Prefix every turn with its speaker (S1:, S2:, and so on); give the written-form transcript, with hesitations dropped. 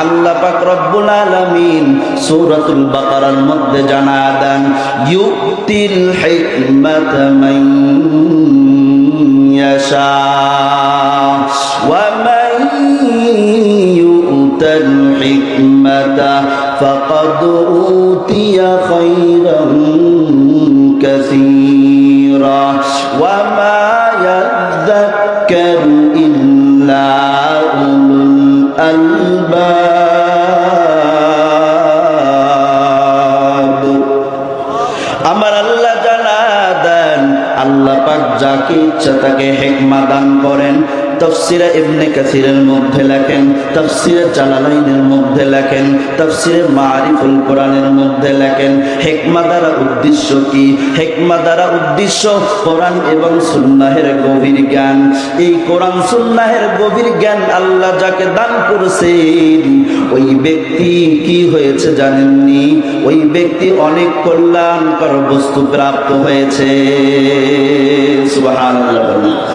S1: আল্লাহ পাক রব্বুল আলামিন সূরাতুল বাকারার মধ্যে জানায়া দেন, ইউতিল হিকমাতা মান ইয়াশা ওয়া মান ইউতাল হিকমাতা ফাকাদ উতিয়া খায়রান কাসীরা ওয়া মা ইয়াযাক্কারু ইল্লা উলুল আলবাব। আমার আল্লাহ জানা দেন, আল্লাহ পাক যাকে ইচ্ছা তাকে হিকমা দান করেন। তাফসীরে ইবনে কাসিরের মধ্যে লেখেন, তাফসীরে জালালাইনের মধ্যে লেখেন, তাফসীরে মারিফুল কোরআনের মধ্যে লেখেন, হিকমা দ্বারা উদ্দেশ্য কি? হিকমা দ্বারা উদ্দেশ্য কোরআন এবং সুন্নাহের গভীর জ্ঞান। এই কোরআন সুন্নাহের গভীর জ্ঞান আল্লাহ যাকে দান করেছেন, ওই ব্যক্তি কি হয়েছে জানেননি? ওই ব্যক্তি অনেক কল্যাণকর বস্তু প্রাপ্ত হয়েছে। সুবহানাল্লাহ।